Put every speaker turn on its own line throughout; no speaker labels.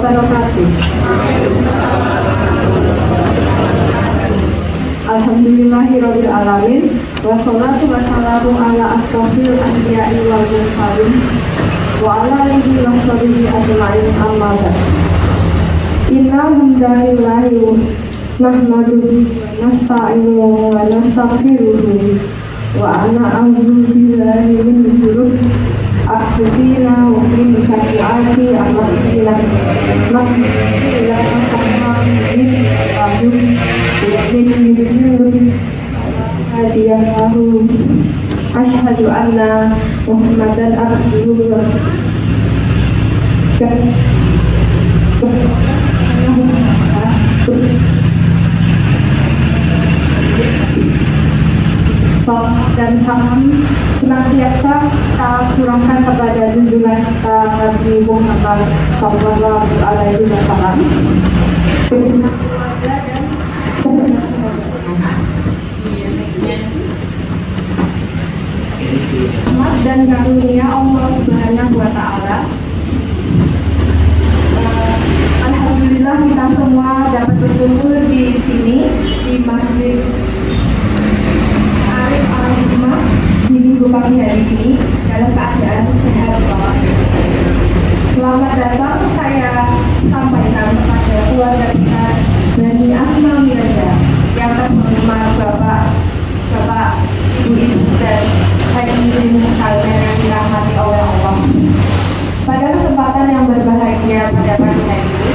wabarakatuh. Alhamdulillahirabbil alamin. Wassalatu wassalamu ala asrofil anbiya'i wal mursalin wa ala alihi wa sahbihi ajma'in, amma ba'd. Innal hamdalillahi nahmaduhu wa nasta'inuhu wa nastaghfiruhu wa na'udzu billahi min syururi anfusina wa min sayyiati a'malina. Asyhadu anna Muhammadan abduhu wa dan salam senantiasa kita curahkan kepada junjungan kita Nabi Muhammad sallallahu alaihi wasallam, keluarga dan rahmat dan karunia Allah Subhanahu wa taala. Alhamdulillah kita semua dapat berkumpul di sini di Masjid Arif Al-Hikmah di minggu pagi hari ini dalam keadaan sehat walafiat. Selamat datang saya sampaikan kepada keluarga besar Bani Asma Miraja yang terhormat Bapak, Ibu-ibu dan hadirin sekalian yang dirahmati oleh Allah. Pada kesempatan yang berbahagia pada pagi hari ini,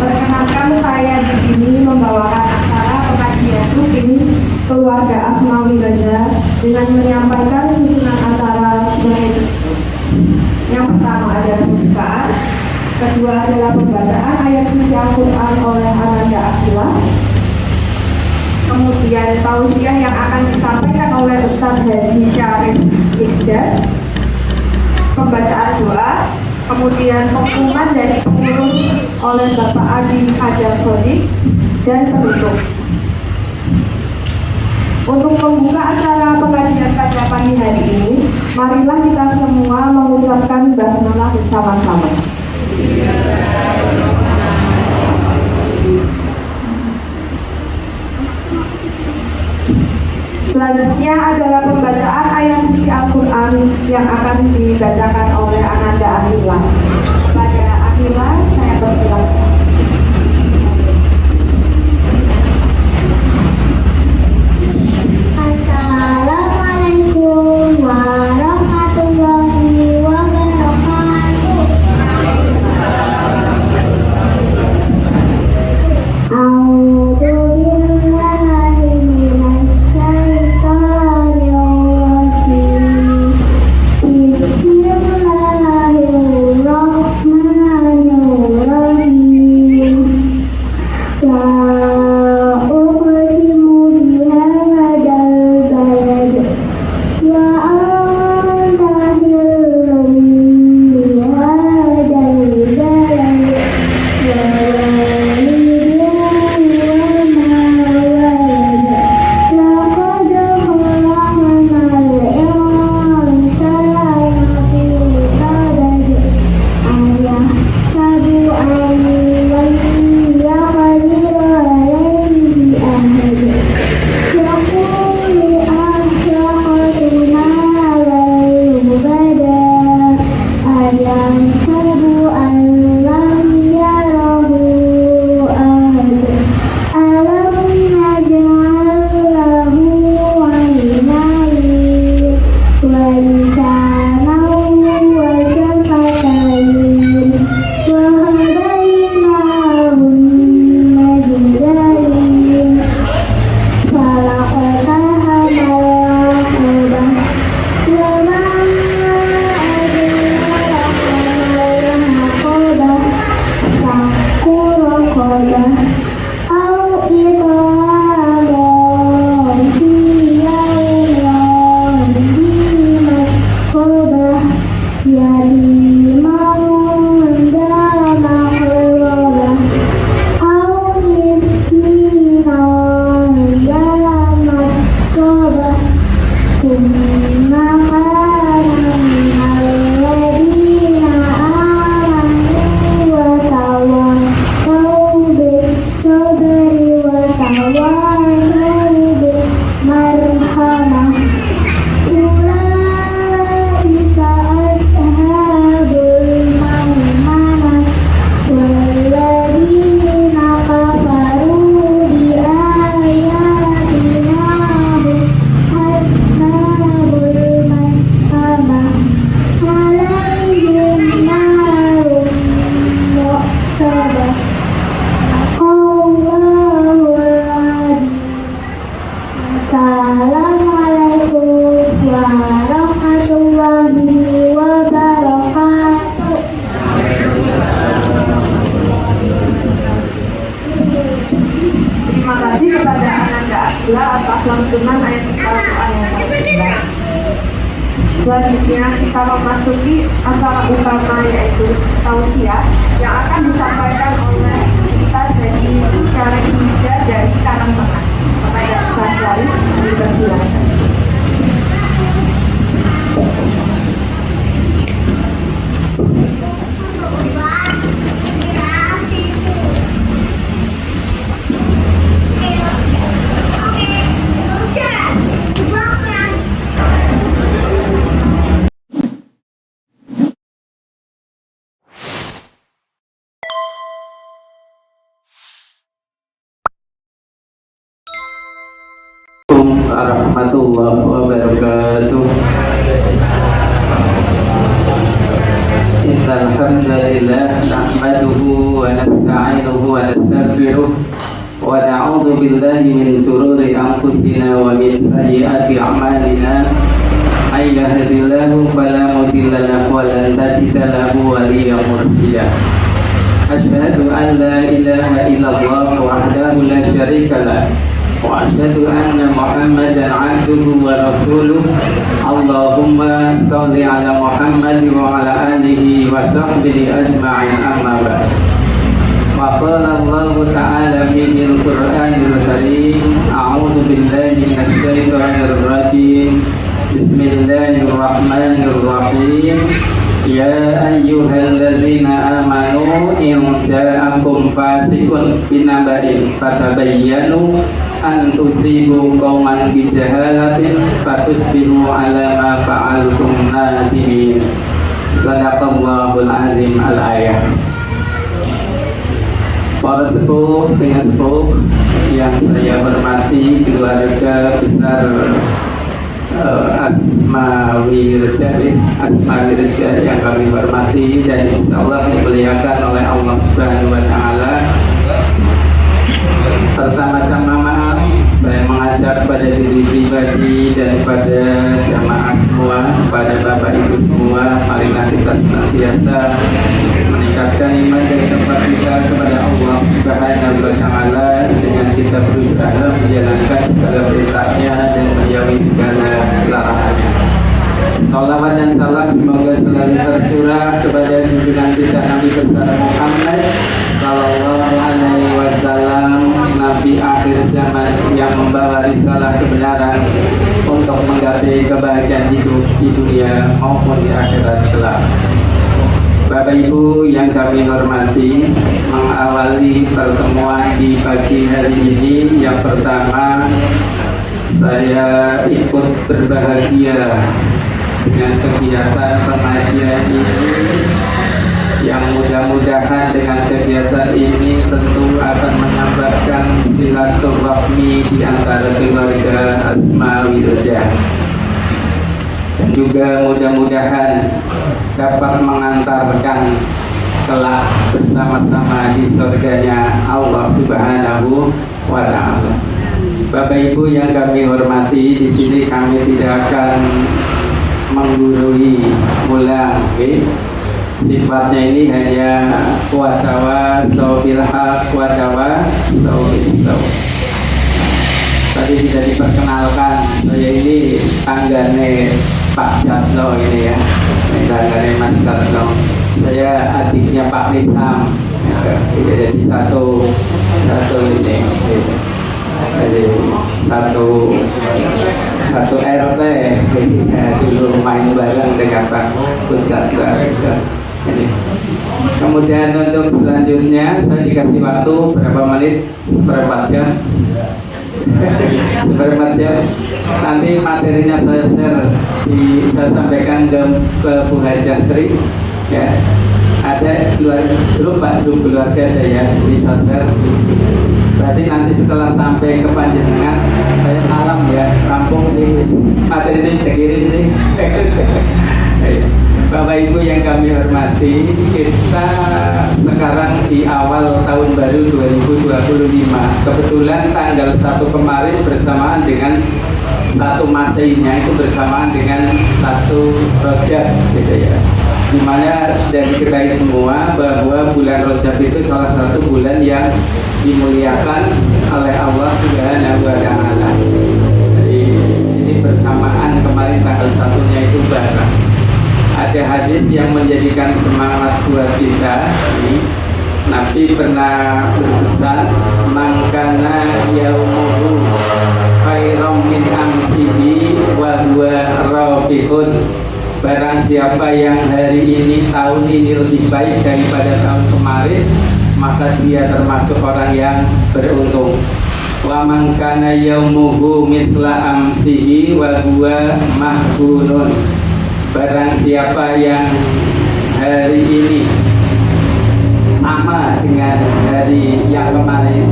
perkenalkan saya di sini membawakan acara pengajian rutin keluarga Asma Miraja dengan menyampaikan susunan acara sebagai berikut. Yang pertama adalah pembukaan, kedua adalah pembacaan ayat suci Al-Quran oleh Ananda Akhilah, kemudian tausiah yang akan disampaikan oleh Ustadz Haji Syarif Isdar, pembacaan doa, kemudian pengumuman dari pengurus oleh Bapak Adi Hajar Sodik, dan penutup. Untuk membuka acara pengajian pada pagi hari ini, marilah kita semua mengucapkan basmalah bersama-sama. Selanjutnya adalah pembacaan ayat suci Al-Quran yang akan dibacakan oleh Ananda Akhilah. Pada Akhilah, saya persilakan.
Assalamualaikum warahmatullahi wabarakatuh.
Selanjutnya kita memasuki acara utama yaitu tausiah yang akan disampaikan oleh Ustadz Haji Syarif Misda dari Karangtengah. Kepada Ustadz Syarif, dipersilakan.
Warahmatullahi wabarakatuh. Innal hamdalillah nahmaduhu wa nasta'inuhu wa nastaghfiruh wa na'udzu billahi min shururi anfusina wa min sayyiati a'malina. May yahdihillahu fala mudilla lahu wa lan tajida lahu waliyyan mursyida. Asyhadu an la ilaha illallah wahdahu la syarika lah wa asyhadu anna Muhammadan 'abduhu wa rasuluh. Allahumma shalli ala Muhammad wa ala alihi wa sahbihi ajma'in, amma ba'd. Wa qala Allah ta'ala fil Qur'anil Karim, a'udzu billahi minasy syaithanir rajim. Bismillahirrahmanirrahim. Ya ayyuhalladzina amanu in ja'akum fasiqun binaba'in fatabayyanu an tusibu qauman bijahalatin fatusbihu ala ma fa'altum nadimin. Sadaqallahul azim. Al-ayah. Para sepuh, sepuh yang saya hormati, keluarga besar Asmawi Rejali yang kami hormati dan insyaallah dimuliakan oleh Allah Subhanahu wa Ta'ala. Pertama-tama maaf saya mengajak pada diri pribadi dan pada jamaah semua, pada Bapak Ibu semua, marilah kita senantiasa meningkatkan iman dan tempat kita kepada Allah Subhanahu wa Ta'ala dengan kita berusaha menjalankan segala perintahnya dan menjauhi segala larangannya. Salawat dan salam semoga selalu tercurah kepada junjungan kita Nabi besar Muhammad sallallahu alaihi wasallam, Nabi akhir zaman yang membawa risalah kebenaran untuk menggapai kebahagiaan hidup di dunia maupun di akhirat kelak. Bapak Ibu yang kami hormati, mengawali pertemuan di pagi hari ini, yang pertama saya ikut berbahagia dengan kegiatan pengajian ini, yang mudah-mudahan dengan kegiatan ini tentu akan menambahkan silaturahmi di antara keluarga Asmawi Rejali, dan juga mudah-mudahan dapat mengantarkan kelak bersama-sama di surganya Allah Subhanahu wa Ta'ala. Bapak Ibu yang kami hormati, di sini kami tidak akan menggurui ulang, sifatnya ini hanya watawa sobilhaq watawa sobistaw. Tadi sudah diperkenalkan, saya ini tanggane Pak Jatlo ini ya, tanggane Mas Jatlo. Saya adiknya Pak Nisam, jadi satu ini, jadi satu RT. Dulu main bareng dengan Pak Jatlo. Kemudian untuk selanjutnya saya dikasih waktu berapa menit, seperempat jam. Nanti materinya saya share, saya sampaikan ke Bu Hajatri ya. Ada grup keluarga ada ya, bisa share. Berarti nanti setelah sampai ke panjenengan saya salam ya, rampung sih materi ini sudah kirim sih. Bapak Ibu yang kami hormati, kita sekarang di awal tahun baru 2025. Kebetulan tanggal 1 kemarin bersamaan dengan 1 Masainya, itu bersamaan dengan 1 Rajab gitu ya. Dimana sudah diketahui semua bahwa bulan Rajab itu salah satu bulan yang dimuliakan oleh Allah Subhanahu wa Ta'ala. Jadi ini bersamaan pertengahan kemarin tanggal 1-nya itu bareng. Ada hadis yang menjadikan semangat buat kita. Ini Nabi pernah berpesan, mangkana yaumuhu khairam min amsihi wa huwa rabihun. Barang siapa yang hari ini, tahun ini lebih baik daripada tahun kemarin, maka dia termasuk orang yang beruntung. Wa man kana yaumuhu misla amsihi wa huwa mahbunun. Barang siapa yang hari ini sama dengan hari yang kemarin,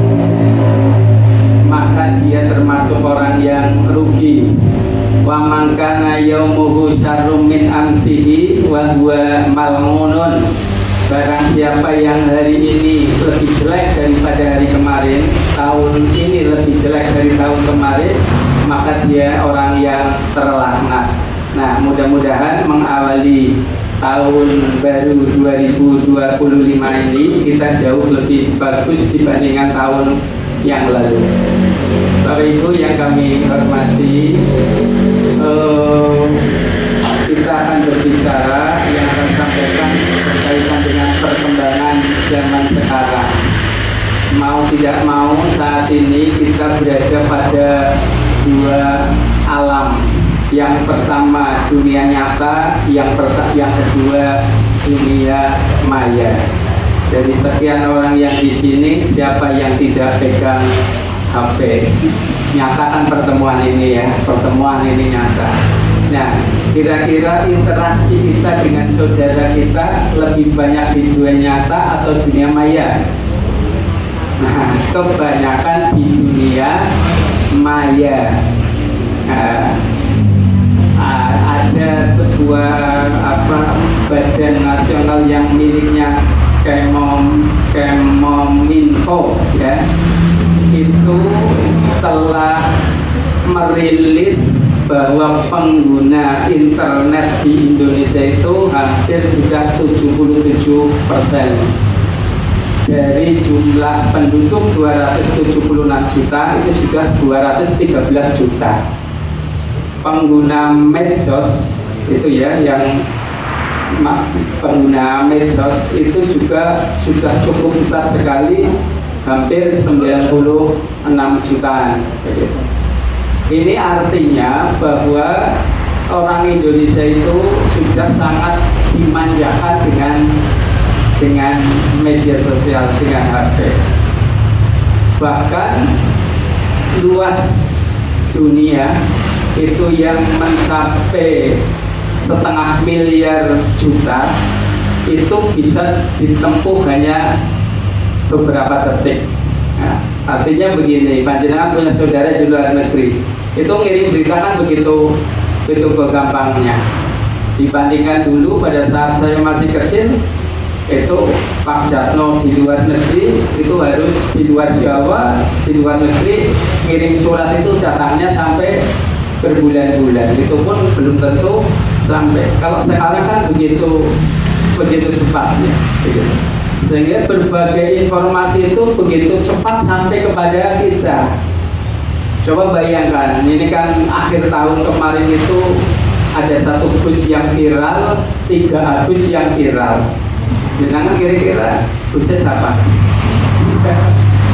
maka dia termasuk orang yang rugi. Wa man kana yaumuhu syarrum min amsihi wa huwa mal'unun. Barang siapa yang hari ini lebih jelek daripada hari kemarin, tahun ini lebih jelek dari tahun kemarin, maka dia orang yang terlaknat. Nah, mudah-mudahan mengawali tahun baru 2025 ini kita jauh lebih bagus dibandingkan tahun yang lalu. Bapak Ibu yang kami hormati, kita akan berbicara yang akan sampaikan berkaitan dengan perkembangan zaman sekarang. Mau tidak mau saat ini kita berada pada dua alam. Yang pertama dunia nyata, yang kedua dunia maya. Dari sekian orang yang di sini, siapa yang tidak pegang HP? Nyatakan pertemuan ini ya, pertemuan ini nyata. Nah, kira-kira interaksi kita dengan saudara kita lebih banyak di dunia nyata atau dunia maya? Nah, kebanyakan di dunia maya. Ada sebuah badan nasional yang miliknya Kemominfo ya, itu telah merilis bahwa pengguna internet di Indonesia itu hampir sudah 77%. Dari jumlah penduduk 276 juta itu sudah 213 juta. Pengguna medsos itu ya, yang pengguna medsos itu juga sudah cukup besar sekali, hampir 96 jutaan. Ini artinya bahwa orang Indonesia itu sudah sangat dimanjakan dengan media sosial, dengan HP. Bahkan luas dunia itu yang mencapai 0,5 miliar juta itu bisa ditempuh hanya beberapa detik. Nah, artinya begini, panjenengan punya saudara di luar negeri, itu ngirim berita kan begitu gampangnya. Dibandingkan dulu pada saat saya masih kecil, itu Pak Jatno di luar negeri itu harus di luar Jawa, di luar negeri ngirim surat itu datangnya sampai berbulan-bulan, itu pun belum tentu sampai. Kalau sekarang kan begitu cepatnya, begitu. Sehingga berbagai informasi itu begitu cepat sampai kepada kita. Coba bayangkan, ini kan akhir tahun kemarin itu ada satu bus yang viral, 3 bus yang viral. Jangan kira-kira busnya siapa?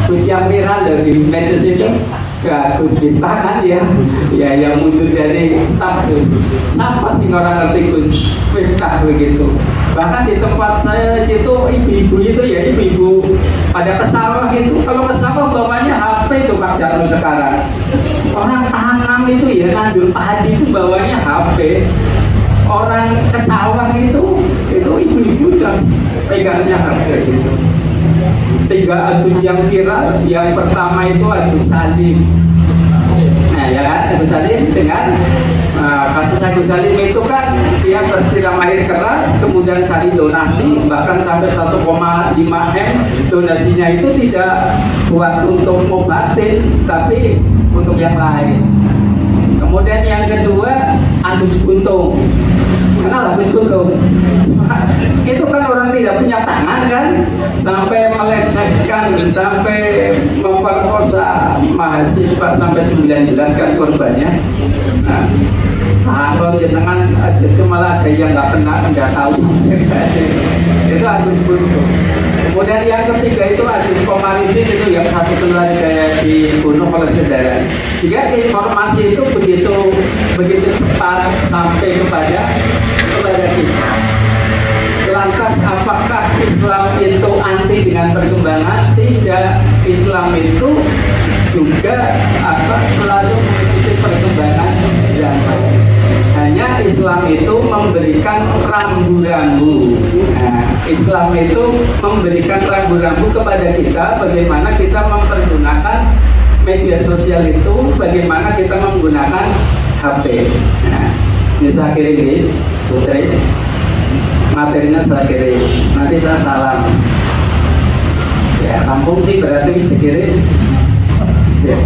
Bus yang viral dari medsos itu Gus Miftah kan ya yang muncul dari staf Gus. Siapa sih orang ngerti Gus Miftah begitu? Bahkan di tempat saya itu ibu-ibu itu ya, ibu-ibu pada ke sawah itu, kalau ke sawah bawanya HP itu Pak Jarno sekarang. Orang tanam itu ya nandur padi itu bawanya HP. Orang ke sawah itu ibu-ibu yang pegangnya HP gitu. 3 Agus yang viral, yang pertama itu Agus Salim. Nah ya kan, Agus Salim dengan kasus Agus Salim itu kan dia bersiram air keras, kemudian cari donasi, bahkan sampai 1,5 M. Donasinya itu tidak buat untuk obatin, tapi untuk yang lain. Kemudian yang kedua Agus Buntung. Kenal Agus Buntung? Itu kan orang tidak punya tangan kan, sampai melecehkan, sampai memperkosa mahasiswa sampai 19 kan korbannya. Nah, Kalau jenengan aja malah ada yang nggak tahu sama sekali. Itu hadis buntu. Kemudian yang ketiga itu hadis komariti, itu yang satu keluar dibunuh oleh saudara. Jika informasi itu begitu cepat sampai kepada kita. Lantas apakah Islam itu anti dengan perkembangan? Tidak. Islam itu juga selalu mengikuti perkembangan zaman. Hanya Islam itu memberikan rambu-rambu. Nah, Islam itu memberikan rambu-rambu kepada kita bagaimana kita mempergunakan media sosial itu, bagaimana kita menggunakan HP. Nah, ini saya kirim nih, Putri. Materinya saya kirim. Nanti saya salam. Ya, kampung sih berarti bisa dikirim. Ya.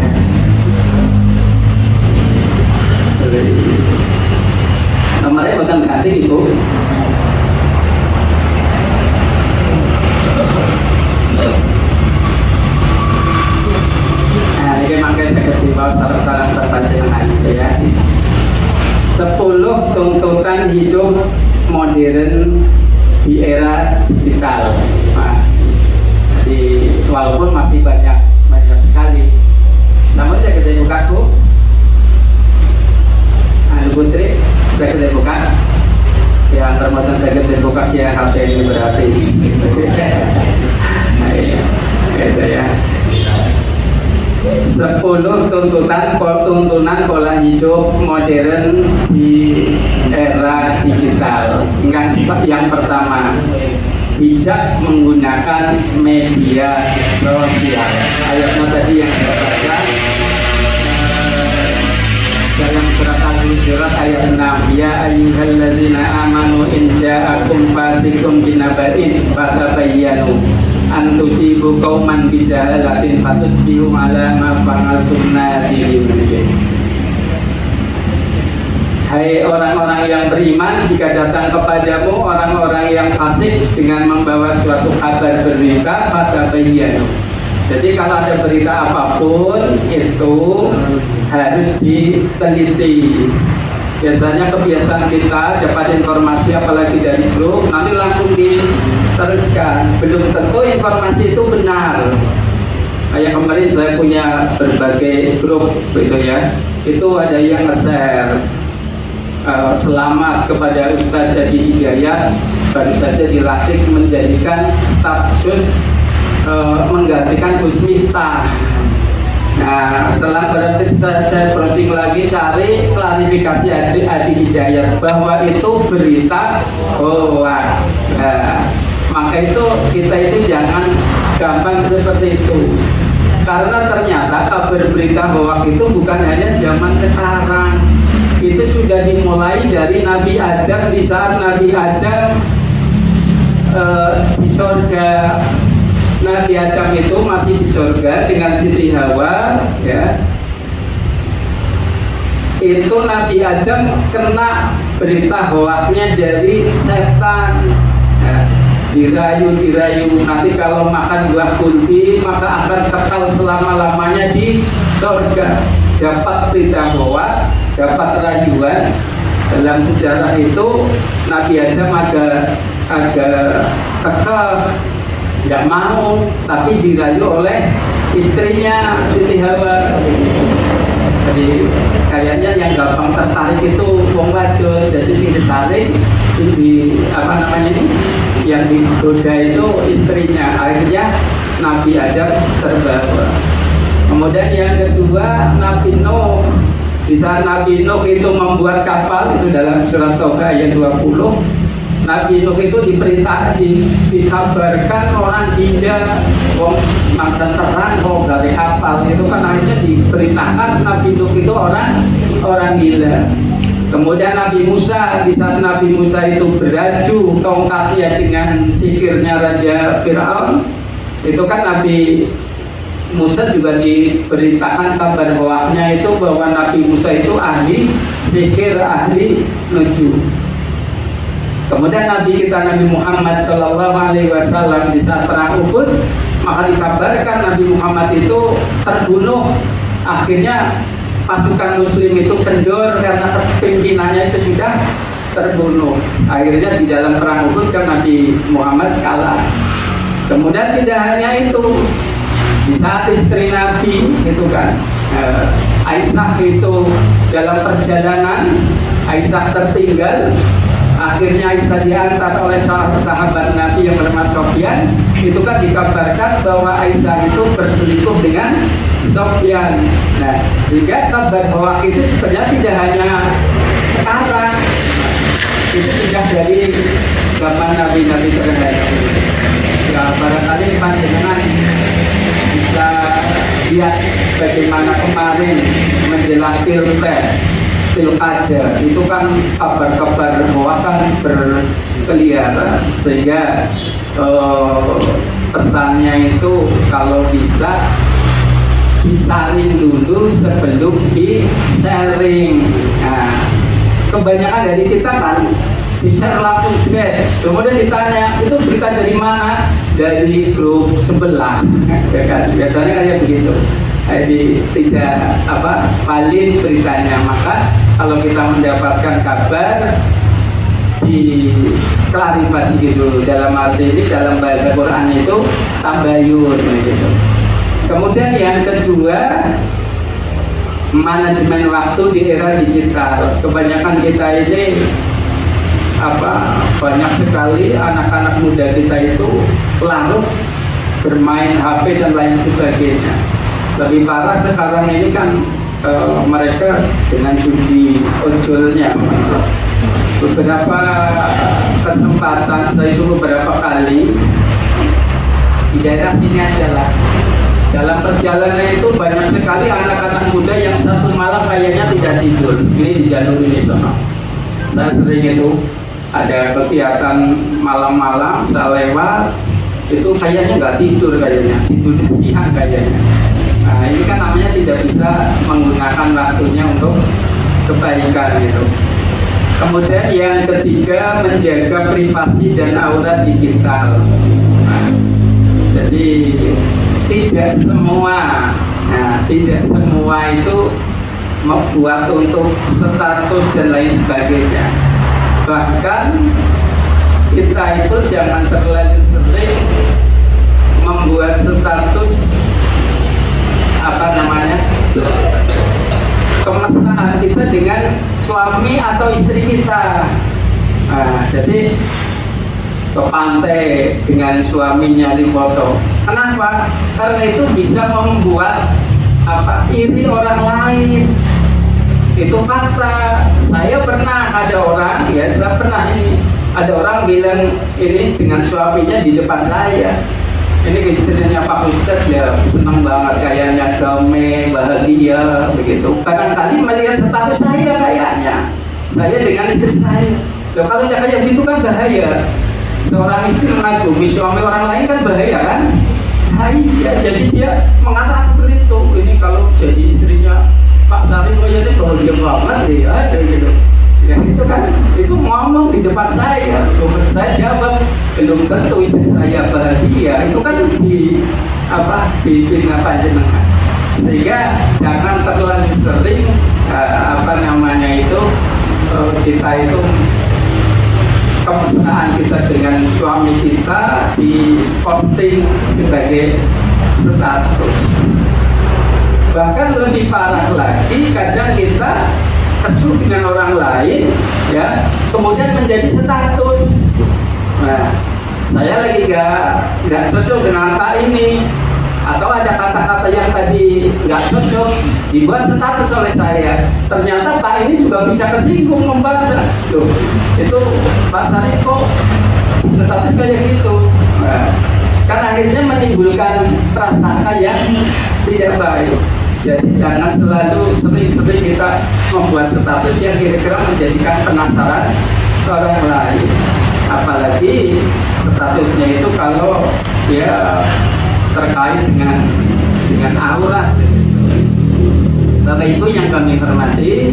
Nomornya bukan ganti Ibu. Nah, ini makanya saya ketimbau saran-saran terpanjangan ya. 10 tuntutan hidup modern di era digital. Nah, walaupun masih banyak sekali. Namun saya kita buka Bu. Putri, saya kita buka. Yang termotan saya kita buka ya HP ini berarti. Nah, iya. Gitu ya. 10 tuntunan pola hidup modern di era digital. Yang pertama, bijak menggunakan media sosial. Ayatnya tadi yang saya baca dalam surat Al-Hujurat ayat 6, ya ayyuhalladzina amanu in ja'akum fasiqun binaba'in fatabayyanu an tusibu qauman bijahalatin fatusbihu ala ma fa'altum nadimin. Hai orang-orang yang beriman, jika datang kepadamu orang-orang yang fasik dengan membawa suatu kabar berita, fatabayyanu. Jadi kalau ada berita apapun itu harus diteliti. Biasanya kebiasaan kita dapat informasi apalagi dari grup, nanti langsung diteruskan. Belum tentu informasi itu benar. Kayak kemarin saya punya berbagai grup gitu ya. Itu ada yang nge-share selamat kepada Ustadz Jadi Hidayat, baru saja dilantik menjadikan staf sus menggantikan Gus Miftah. Nah, setelah berarti saya browsing lagi cari klarifikasi Adi Hidayat bahwa itu berita hoax. Maka itu kita itu jangan gampang seperti itu. Karena ternyata kabar berita hoax itu bukan hanya zaman sekarang. Itu sudah dimulai dari Nabi Adam, di saat Nabi Adam di surga. Nabi Adam itu masih di surga dengan Siti Hawa ya. Itu Nabi Adam kena berita hoaxnya dari setan ya. Dirayu, nanti kalau makan buah kunti maka akan kekal selama-lamanya di surga. Dapat berita hoax, dapat rayuan. Dalam sejarah itu Nabi Adam agak kekal, tidak mau, tapi dirayu oleh istrinya Siti Hawa. Jadi kayaknya yang gampang tertarik itu wong wadon. Jadi sing disaring, sing di yang digoda itu istrinya. Akhirnya Nabi Adam terbawa. Kemudian yang kedua Nabi Nuh. Di saat Nabi Nuh itu membuat kapal, itu dalam surat Toba ayat 20. Nabi Nuh itu dikabarkan orang gila, mangsa terang, dari kapal itu kan akhirnya diberitakan Nabi Nuh itu orang gila. Kemudian Nabi Musa, di saat Nabi Musa itu beradu tongkatnya dengan sihirnya Raja Fir'aun, itu kan Nabi Musa juga diberitakan kabar hoaxnya itu bahwa Nabi Musa itu ahli sihir, ahli nuju. Kemudian Nabi kita Nabi Muhammad SAW di saat perang Uhud, maka dikabarkan Nabi Muhammad itu terbunuh. Akhirnya pasukan muslim itu kendor karena pimpinannya itu sudah terbunuh. Akhirnya di dalam perang Uhud kan Nabi Muhammad kalah. Kemudian tidak hanya itu, di saat istri Nabi itu kan Aisyah itu dalam perjalanan, Aisyah tertinggal. Akhirnya Aisyah diantar oleh sahabat Nabi yang bernama Sofyan. Itu kan dikabarkan bahwa Aisyah itu berselingkuh dengan Sofyan. Nah, sehingga kabar hoak itu sebenarnya tidak hanya sekarang, itu sudah dari zaman Nabi-Nabi terdahulu. Ya, barangkali panjenengan bisa lihat bagaimana kemarin menjelang pilkada itu kan kabar-kabar hoak kan berkeliaran, sehingga pesannya itu kalau bisa disaring dulu sebelum di-sharing. Nah, kebanyakan dari kita kan di-share langsung juga, kemudian ditanya itu berita dari mana, dari grup sebelah. Biasanya kayak begitu. Jadi tidak valid beritanya. Maka kalau kita mendapatkan kabar, diklarifikasi gitu. Dalam arti ini dalam bahasa Quran itu tabayun gitu. Kemudian yang kedua, manajemen waktu di era digital. Kebanyakan kita ini banyak sekali anak-anak muda kita itu larut bermain HP dan lain sebagainya. Lebih parah sekarang ini kan mereka dengan judi ojolnya. Beberapa kesempatan saya itu beberapa kali di daerah sini aja lah. Dalam perjalanan itu banyak sekali anak-anak muda yang satu malam kayaknya tidak tidur. Ini di jalur ini sono. Saya sering itu ada kegiatan malam-malam, saya lewat itu kayaknya nggak tidur kayaknya, tidurnya siang kayaknya. Nah, ini kan namanya tidak bisa menggunakan waktunya untuk kebaikan gitu. Kemudian yang ketiga, menjaga privasi dan aura digital. Nah, jadi tidak semua itu membuat untuk status dan lain sebagainya. Bahkan kita itu jangan terlalu sering membuat status kemesraan kita dengan suami atau istri kita. Nah, jadi ke pantai dengan suaminya di foto. Kenapa? Karena itu bisa membuat iri orang lain. Itu fakta. Saya pernah ada orang bilang ini dengan suaminya di depan saya. Ini istrinya Pak Ustadz ya senang banget kayaknya, damai, bahagia begitu. Barangkali melihat status saya kayaknya, saya dengan istri saya. Loh, kalau tidak kayak gitu kan bahaya. Seorang istri mengagumi suami orang lain kan bahaya kan? Bahaya. Jadi dia mengatakan seperti itu. Ini kalau jadi istrinya Pak Sarif kayaknya bahagia banget ya, gitu. Ya itu kan, itu ngomong di depan saya. Saya jawab, belum tentu istri saya bahagia. Itu kan di fitnah panjenengan. Sehingga jangan terlalu sering kita itu kemesraan kita dengan suami kita di posting sebagai status. Bahkan lebih parah lagi, kadang kita kesuh dengan orang lain, ya, kemudian menjadi status. Nah, saya lagi nggak cocok dengan Pak ini, atau ada kata-kata yang tadi nggak cocok, dibuat status oleh saya. Ternyata Pak ini juga bisa kesinggung membaca. Loh, itu Pak Sarif kok status kayak gitu. Nah, kan akhirnya menimbulkan prasangka yang tidak baik. Jadi jangan selalu sering-sering kita membuat status yang kira-kira menjadikan penasaran orang lain. Apalagi statusnya itu kalau dia terkait dengan aurat. Bapak Ibu yang kami hormati,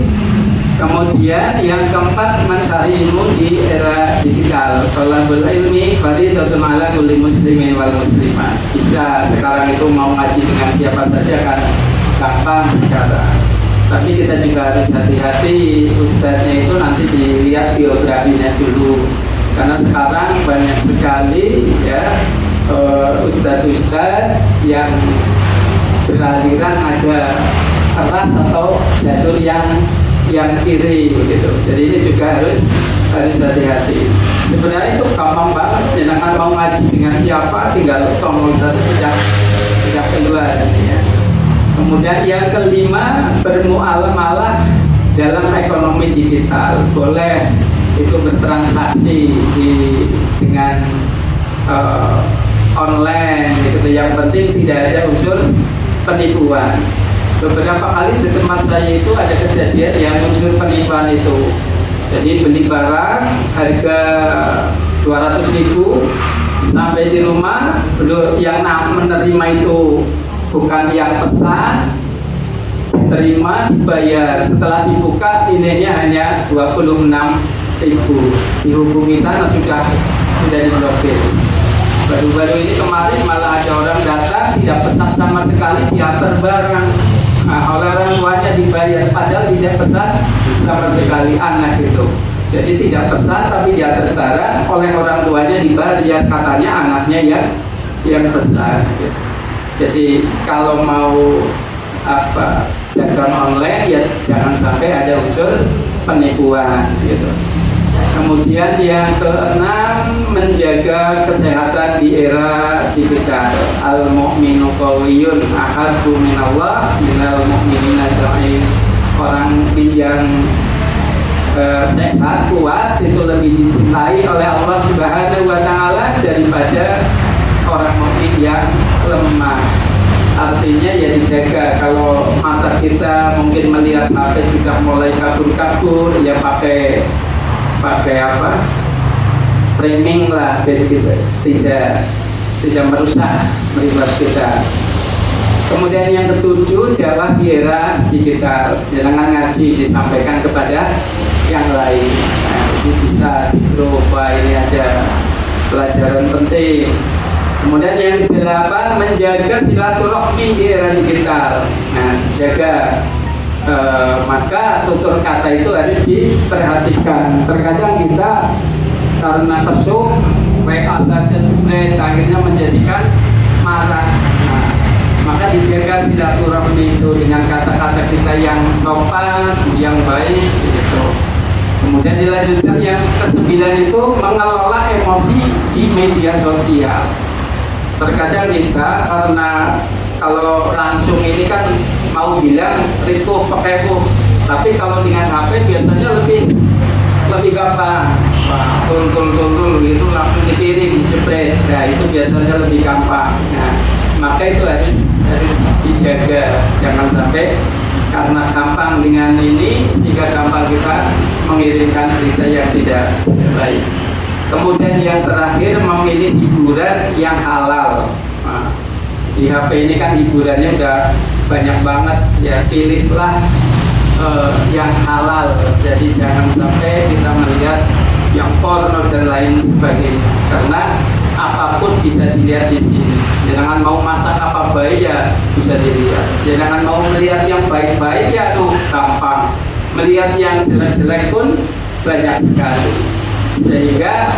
kemudian yang keempat, mencari ilmu di era digital. Thalabul ilmi fardhatun 'ala kulli muslimin wal muslimat. Bisa sekarang itu mau ngaji dengan siapa saja kan gampang sekarang. Tapi kita juga harus hati-hati, ustadznya itu nanti dilihat biografinya dulu, karena sekarang banyak sekali ya ustadz-ustadz yang beraliran ada keras atau jalur yang kiri gitu. Jadi ini juga harus hati-hati. Sebenarnya itu gampang banget, jangan mau ngaji dengan siapa, tinggal ngomong satu sudah keluar ya. Kemudian yang kelima, bermuamalah dalam ekonomi digital. Boleh itu bertransaksi dengan online gitu. Yang penting tidak ada unsur penipuan. Beberapa kali di tempat saya itu ada kejadian yang unsur penipuan itu. Jadi beli barang harga 200.000, sampai di rumah yang menerima itu bukan yang pesan, terima dibayar, setelah dibuka nilainya hanya 26.000. Dihubungi sana sudah diblokir. Baru-baru ini kemarin malah ada orang datang tidak pesan sama sekali, diantar barang. Nah, oleh orang tuanya dibayar, padahal tidak pesan sama sekali, anak itu. Jadi tidak pesan tapi diantar barang, oleh orang tuanya dibayar, katanya anaknya yang pesan. Gitu. Jadi kalau mau dagang online ya jangan sampai ada unsur penipuan gitu. Kemudian yang keenam, menjaga kesehatan di era digital. Al-mu'minu qawiyyun ahabbu minallah minal mu'minina jami'in. Orang yang sehat, kuat itu lebih dicintai oleh Allah Subhanahu wa taala daripada orang mukmin yang lemah. Artinya ya dijaga. Kalau mata kita mungkin melihat HP sudah mulai kabur-kabur, ya pakai framing lah, gitu. tidak merusak meribat kita. Kemudian yang ketujuh, dakwah di era digital. Jangan ngaji disampaikan kepada yang lain. Nah, ini bisa di grup, ini aja pelajaran penting. Kemudian yang kedelapan, menjaga silaturahmi di era digital. Nah, dijaga. Maka tutur kata itu harus diperhatikan. Terkadang kita karena kesuk WA saja jebret, akhirnya menjadikan marah. Nah, maka dijaga silaturahmi itu dengan kata-kata kita yang sopan, yang baik gitu. Kemudian dilanjutkan yang kesembilan itu mengelola emosi di media sosial. Terkadang kita karena kalau langsung ini kan mau bilang ripuh pekepuh, tapi kalau dengan HP biasanya lebih gampang. Tul gitu langsung dikirim jepret. Nah, itu biasanya lebih gampang. Nah, maka itu harus dijaga, jangan sampai karena gampang dengan ini sehingga gampang kita mengirimkan berita yang tidak baik. Kemudian yang terakhir, memilih hiburan yang halal. Nah, di HP ini kan hiburannya udah banyak banget ya, pilihlah yang halal. Jadi jangan sampai kita melihat yang porno dan lain sebagainya, karena apapun bisa dilihat di sini. Jangan mau masak apa baik ya bisa dilihat. Jangan mau melihat yang baik-baik ya tuh gampang. Melihat yang jelek-jelek pun banyak sekali. Sehingga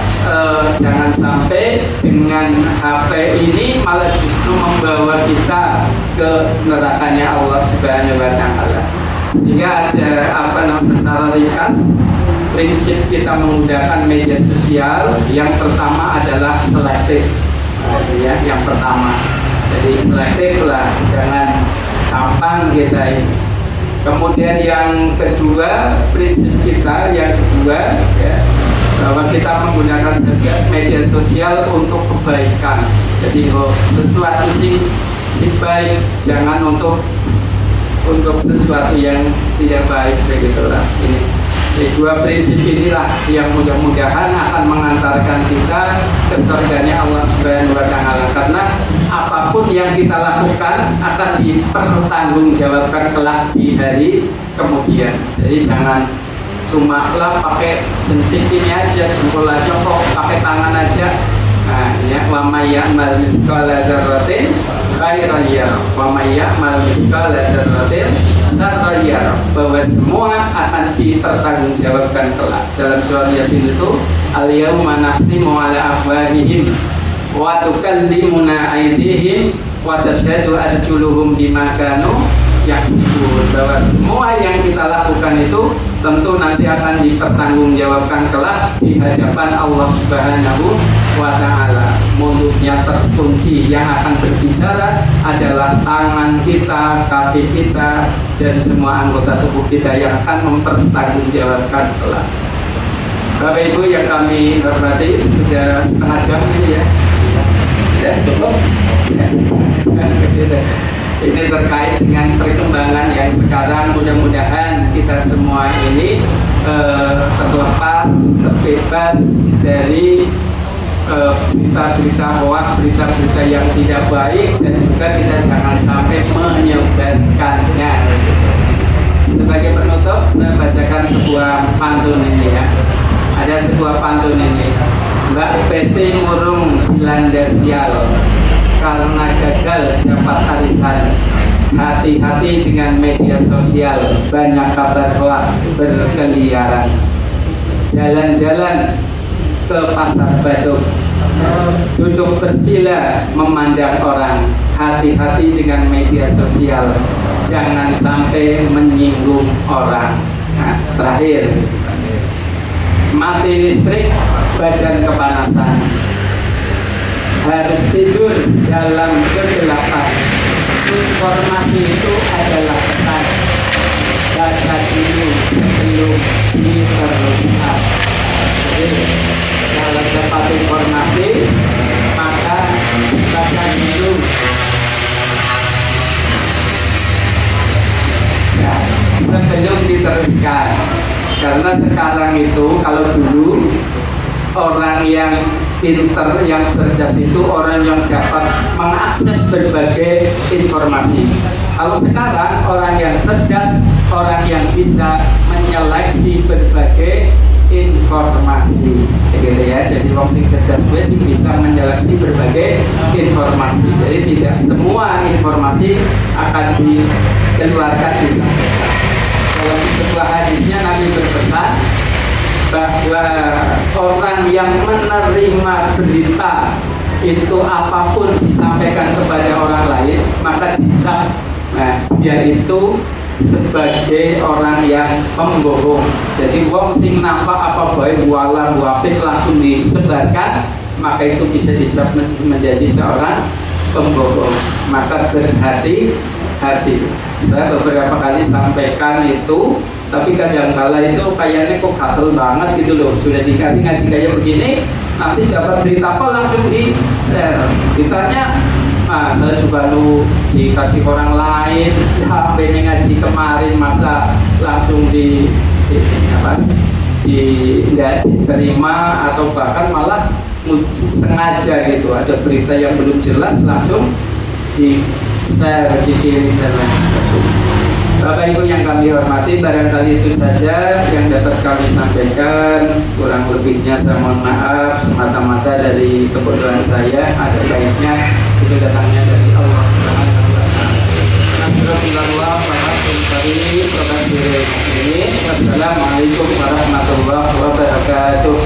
jangan sampai dengan HP ini malah justru membawa kita ke nerakanya Allah Subhanahu wa taala. Sehingga ada secara ringkas prinsip kita menggunakan media sosial. Yang pertama adalah selektif. Ya, yang pertama. Jadi selektif lah, jangan gampang kita ini. Kemudian yang kedua, prinsip kita yang kedua ya, bahwa kita menggunakan media sosial untuk kebaikan. Jadi sesuatu sih baik, jangan untuk sesuatu yang tidak baik, begitulah. Ini dua prinsip inilah yang mudah-mudahan akan mengantarkan kita ke surganya Allah Subhanahu wa taala, karena apapun yang kita lakukan akan dipertanggungjawabkan kelak di hari kemudian. Jadi jangan cuma lah pakai jentik ini aja, jempol aja, kok pakai tangan aja. Nah, ya, wa may ya'mal mithqala dzarratin khairan yarah, wa may ya'mal mithqala dzarratin syarriyar, bahwa semua akan dipertanggungjawabkan kelak. Dalam surat Yasin itu, al-yawma nakhtimu ala afwahihim wa tukallimuna aydihim wa tashhadu arjuluhum bima kanu yaksibun, bahwa semua yang kita lakukan itu tentu nanti akan dipertanggungjawabkan kelak di hadapan Allah Subhanahu wa ta'ala. Mulutnya terkunci, yang akan berbicara adalah tangan kita, kaki kita, dan semua anggota tubuh kita yang akan mempertanggungjawabkan kelak. Bapak Ibu yang kami hormati, sudah setengah jam ini ya. Ya, cukup. Ini terkait dengan perkembangan yang sekarang. Mudah-mudahan kita semua ini terlepas, terbebas dari berita-berita hoax, berita-berita yang tidak baik, dan juga kita jangan sampai menyebarkannya. Sebagai penutup, saya bacakan sebuah pantun ini ya. Ada sebuah pantun ini. Mbak PT murung dilanda sial karena gagal dapat arisan. Hati-hati dengan media sosial, banyak kabar hoax berkeliaran. Jalan-jalan ke pasar Badung, duduk bersila memandang orang. Hati-hati dengan media sosial, jangan sampai menyinggung orang. Nah, terakhir, mati listrik, badan kepanasan, harus tidur dalam kegelapan. Informasi itu adalah pesan, baca dulu sebelum diteruskan. Jadi kalau dapat informasi, maka baca dulu. Ya, sebelum diteruskan. Karena sekarang itu, kalau dulu orang yang pinter, yang cerdas itu orang yang dapat mengakses berbagai informasi. Kalau sekarang orang yang cerdas, orang yang bisa menyeleksi berbagai informasi, gitu ya. Jadi wong sing cerdas wis bisa menyeleksi berbagai informasi. Jadi tidak semua informasi akan dikeluarkan disampaikan. Dalam sebuah hadisnya Nabi berpesan bahwa orang yang menerima berita itu apapun disampaikan kepada orang lain, maka dicap, nah, dia itu sebagai orang yang pembohong. Jadi wong sing nampak apa baik wala buapik langsung disebarkan, maka itu bisa dicap menjadi seorang pembohong. Maka berhati-hati. Saya beberapa kali sampaikan itu, tapi kadang-kala itu kayaknya kok gatel banget gitu loh. Sudah dikasih ngaji kayak begini, nanti dapat berita apa langsung di share. Ditanya, saya juga lu dikasih orang lain, HP-nya ngaji kemarin masa langsung nggak diterima, atau bahkan malah sengaja gitu, ada berita yang belum jelas langsung di share, dikirim dan lain sebagainya. Bapak Ibu yang kami hormati, barangkali itu saja yang dapat kami sampaikan. Kurang lebihnya saya mohon maaf, semata-mata dari kebodohan saya. Ada baiknya itu datangnya dari Allah Subhanahu wa taala. Wassalamualaikum warahmatullahi wabarakatuh.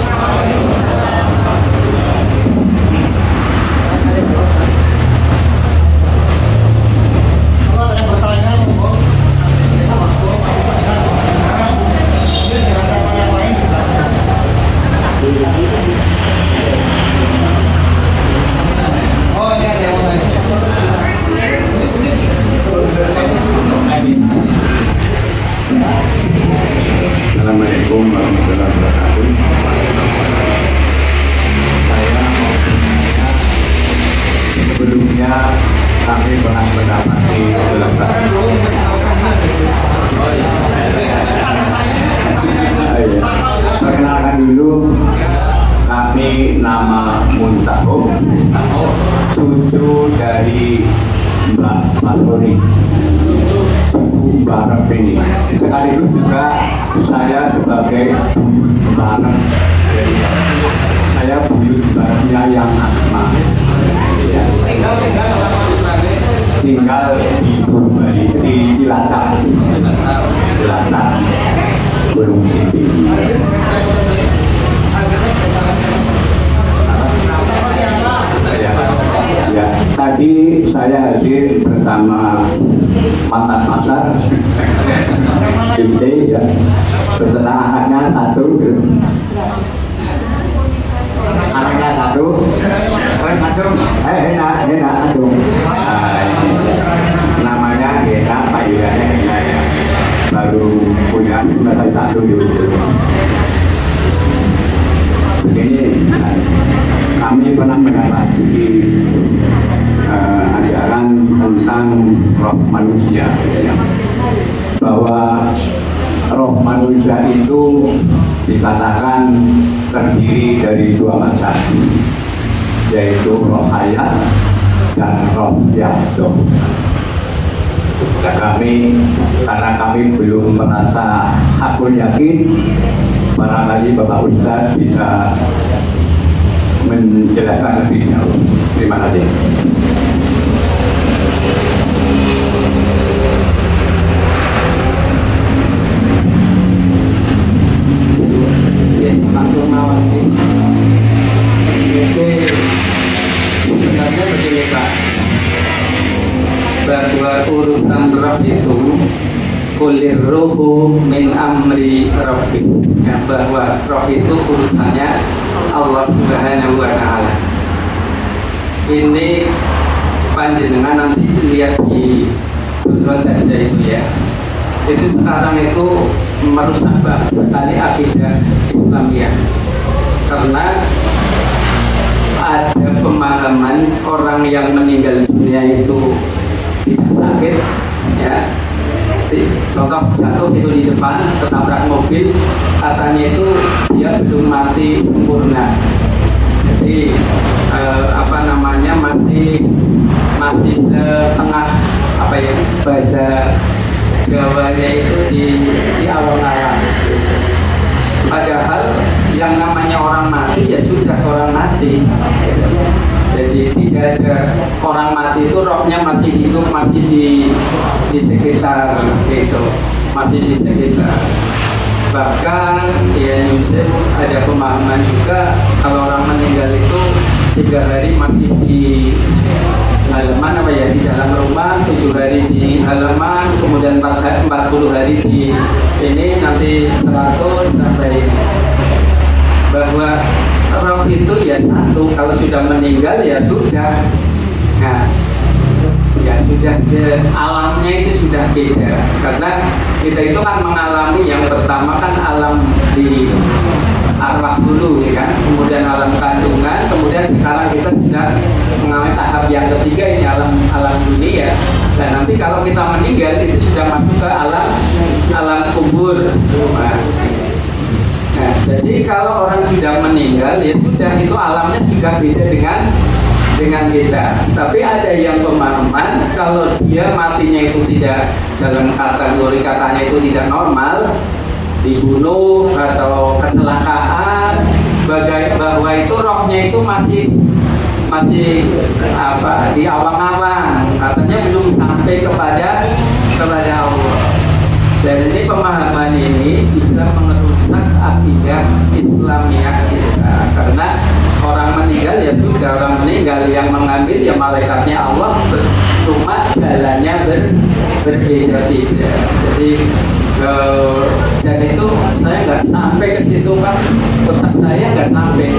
Assalamualaikum warahmatullahi wabarakatuh. Saya mau bertanya, sebelumnya kami pernah mendapati perkenalkan dulu, kami nama Muntahub, cucu dari Mbak Patoni, cucu Mbak Repini. Sekaligus juga saya sebagai buyut bareng, saya buyut barengnya yang Asma ya. Tinggal di Purbalingga, di Cilacap. tadi saya hadir bersama mantan pacar istri ya, beserta anaknya satu. Anaknya satu. Enak aduh. Namanya Hena, panggilannya Hena ya. Baru punya anak satu di ujung. Begini, kami pernah mendapat ajaran tentang roh manusia, bahwa roh manusia itu dikatakan terdiri dari dua macam, yaitu roh hayat dan roh yahdo. Nah, karena kami belum merasa hakul yakin, barangkali Bapak Ustadz bisa menjelaskan lebih jauh. Terima kasih.
Langsung mawar ini. Oke, sebenarnya begini Pak, bahwa urusan roh itu kulir ruhu min amri rabbik, ya, bahwa roh itu urusannya Allah Subhanahu wa Ta'ala. Ini panjenengan nanti lihat di tujuan saja itu ya. Itu sekarang itu merusak sekali akidah Islamiyah, karena ada pemahaman orang yang meninggal dunia itu tidak sakit, ya. Contoh jatuh itu di depan ketabrak mobil, katanya itu dia belum mati sempurna. Jadi masih setengah bahasa Jawanya itu di awal-awal. Padahal yang namanya orang mati ya sudah orang mati. Jadi tidak ada orang mati itu rohnya masih hidup, masih di sekitar gitu, masih di sekitar. Bahkan ya Yusuf ada pemahaman juga kalau orang meninggal itu 3 hari masih di halaman di dalam rumah, 7 hari di halaman, kemudian 40 hari di ini, nanti 100 sampai ini. Bahwa roh itu ya satu, kalau sudah meninggal ya sudah. Nah, ya sudah, alamnya itu sudah beda, karena kita itu kan mengalami yang pertama kan alam di arwah dulu ya kan, kemudian alam kandungan, kemudian sekarang kita sudah mengalami tahap yang ketiga, ini alam dunia. Dan nanti kalau kita meninggal itu sudah masuk ke alam kubur. Nah, jadi kalau orang sudah meninggal ya sudah, itu alamnya sudah beda dengan kita. Tapi ada yang pemahaman kalau dia matinya itu tidak dalam kategori katanya itu tidak normal, dibunuh atau kecelakaan, bahwa itu rohnya itu masih di awang-awang, katanya belum sampai kepada Allah. Dan ini pemahaman ini bisa merusak akidah Islamiyah kita, karena orang meninggal ya sudah, orang meninggal, yang mengambil ya malaikatnya Allah, cuma jalannya berbeda-beda. Jadi dan itu saya nggak sampai ke situ Pak, otak saya nggak sampai,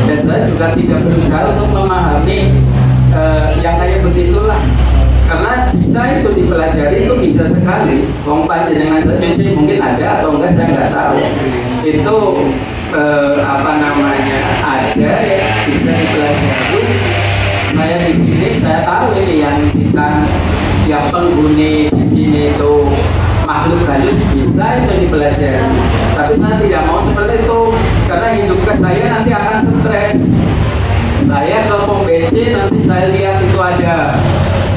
dan saya juga tidak berusaha untuk memahami yang kayak begitulah, karena bisa itu dipelajari, itu bisa sekali. Wong panjenengan saja mungkin ada atau enggak saya nggak tahu, itu ada ya, bisa dipelajari. Saya di sini saya tahu ini yang penghuni di sini itu makhluk halus, bisa itu dipelajari. Tapi saya tidak mau seperti itu, karena hidup ke saya nanti akan stres. Saya ke pom bensin, nanti saya lihat itu ada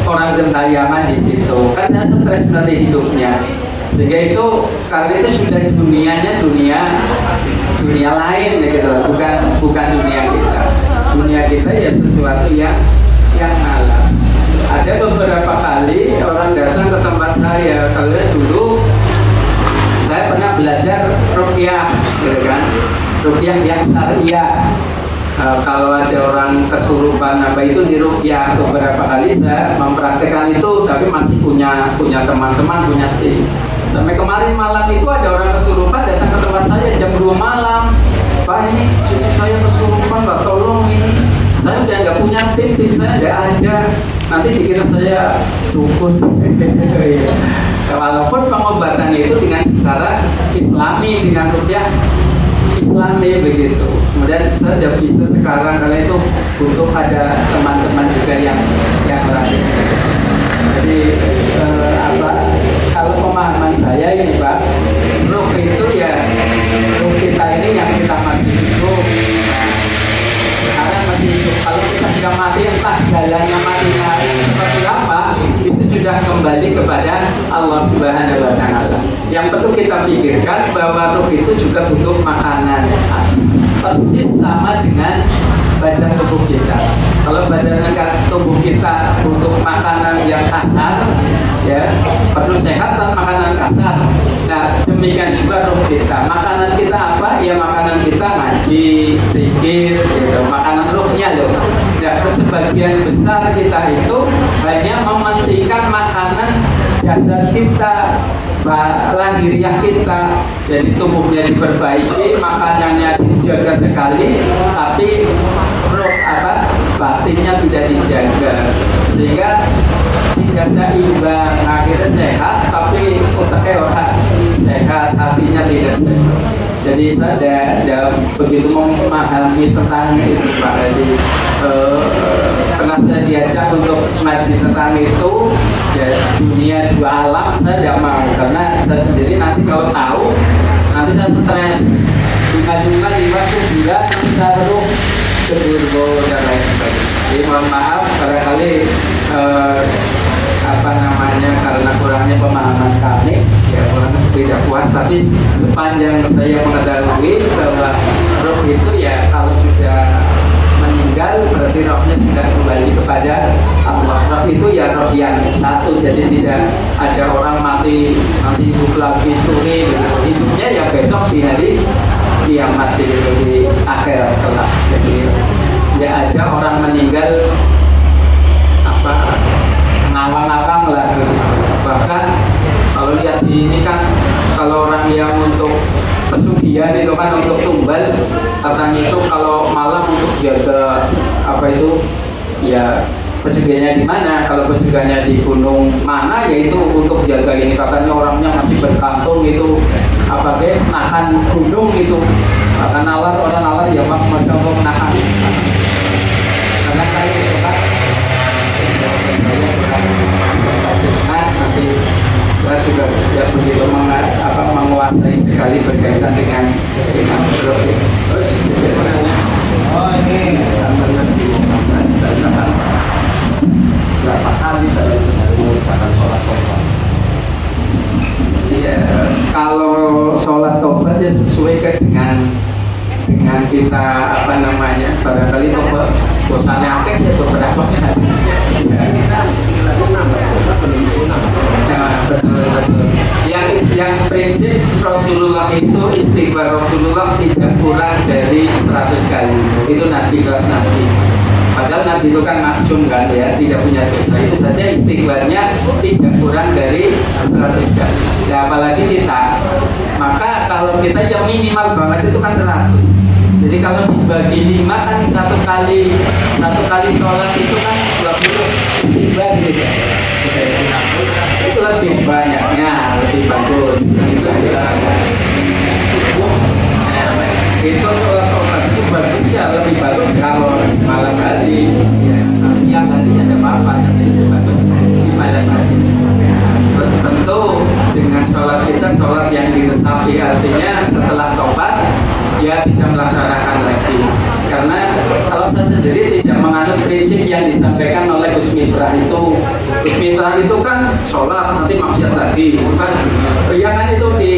orang gentayangan di situ, kan saya stres nanti hidupnya. Sehingga itu, karena itu sudah dunianya dunia lain gitu, bukan dunia kita. Dunia kita ya sesuatu yang alam. Ada beberapa kali orang datang ke tempat saya, kalau dulu saya pernah belajar ruqyah, gitu kan, ruqyah yang syariah. Kalau ada orang kesurupan itu itu di ruqyah beberapa kali saya mempraktekkan itu, tapi masih punya teman-teman, punya tim. Sampai kemarin malam itu ada orang kesurupan datang ke tempat saya jam 2 malam. Pak, ini cucu saya kesurupan, Pak, tolong ini. Saya udah nggak punya tim saya nggak ada. Nanti dikira saya dukun. Walaupun pengobatan itu dengan secara Islami, dengan ruqyah Islami begitu. Kemudian saya sudah bisa sekarang, karena itu butuh ada teman-teman juga yang lain. Jadi kalau pemahaman saya ini Pak, ruh itu ya ruh kita ini yang kita masih hidup. Sekarang masih hidup. Kalau kita sudah mati, entah jalannya matinya seperti apa, itu sudah kembali kepada Allah Subhanahu wa Ta'ala. Yang perlu kita pikirkan bahwa ruh itu juga butuh makanan, persis sama dengan badan tubuh kita. Kalau badan tubuh kita butuh makanan yang kasar, ya perlu sehat dan makanan kasar. Nah demikian juga ruh kita. Makanan kita apa? Ya makanan kita ngaji, zikir, gitu. Makanan ruhnya loh. Ya sebagian besar kita itu hanya mementingkan makanan jasad kita, lahiriah kita. Jadi tubuhnya diperbaiki, makanannya dijaga sekali, tapi ruh batinnya tidak dijaga, sehingga tidak seimbang. Akhirnya sehat tapi otaknya orang sehat, hatinya tidak sehat. Jadi saya tidak begitu memahami tentang itu Pak. Jadi pernah saya diajak untuk ngaji tentang itu, ya dunia dua alam, saya tidak mau, karena saya sendiri nanti kalau tahu nanti saya stres, bunga-bunga lima juga nanti saya ruh keburbo dan lain sebagainya. Jadi mohon maaf barangkali karena kurangnya pemahaman kami, ya kurang tidak puas. Tapi sepanjang saya mengetahui bahwa roh itu ya kalau sudah meninggal berarti rohnya sudah kembali kepada Allah. Roh itu ya roh yang satu, jadi tidak ada orang mati nanti hidup lagi suri. Hidupnya ya besok di hari kiamat, di akhirat kelak. Jadi ya ada orang meninggal ngawang-ngawang lah. Bahkan kalau lihat di ini kan, kalau orang yang untuk pesugihan itu kan untuk tumbal, katanya itu kalau malam untuk jaga ya pesugihannya di mana. Kalau pesugihannya di gunung mana, yaitu untuk jaga ini. Katanya orangnya masih berkantung itu nahan gunung itu. Bahkan orang nalar ya masih untuk nahan. Karena saya itu kan nanti saya juga tidak begitu menguasai sekali berkaitan dengan roh. Terus ini berapa kali saya mengerjakan sholat tobat? Ya, kalau sholat tobat ya sesuai dengan kita barangkali tobat bosannya akeh ya beberapa kali. Betul. Yang prinsip Rasulullah itu istighfar Rasulullah tidak kurang dari 100 kali. Itu Nabi kelas Nabi. Padahal Nabi itu kan maksum kan ya, tidak punya dosa. Itu saja istighfarnya tidak kurang dari 100 kali. Ya apalagi kita. Maka kalau kita yang minimal banget itu kan 100. Jadi kalau dibagi 5 kan satu kali sholat itu kan 20 istighfar gitu. Itu lebih banyaknya, lebih bagus. Itu sholat tobat itu bagus ya, lebih bagus kalau di malam hari. Ya, siang hari ada apa-apa, tapi lebih bagus di malam hari. Tentu dengan sholat kita sholat yang diresapi, artinya setelah tobat ya tidak melaksanakan lagi. Karena kalau saya sendiri tidak menganut prinsip yang disampaikan oleh Gus Miftah itu. Gus Miftah itu kan sholat nanti maksiat lagi, bukan? Ya kan itu di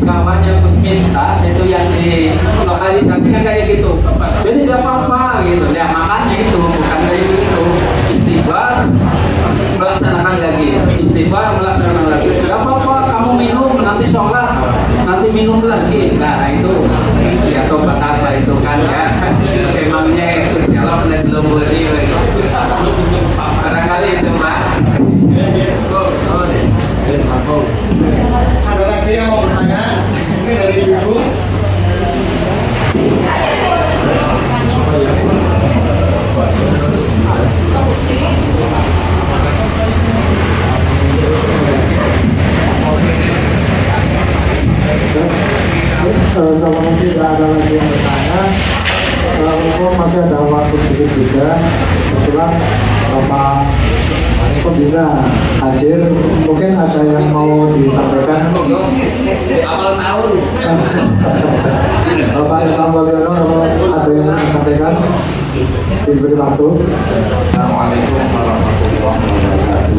Jawanya Gus Miftah itu yang di lokalisasikan kayak gitu. Jadi tidak apa-apa gitu. Ya makanya itu bukan kayak gitu. Istighfar melaksanakan lagi, istighfar melaksanakan lagi. Tidak apa-apa, kamu minum nanti sholat, nanti minum lagi. Nah itu ya tobat apa itu kan ya? Emangnya Gusti Allah belum beri
Bapak Pembina hadir, mungkin ada yang mau disampaikan.
Awal tahun.
Bapak Imam Waliono ada yang mau disampaikan, diberi waktu.
Assalamualaikum warahmatullahi wabarakatuh.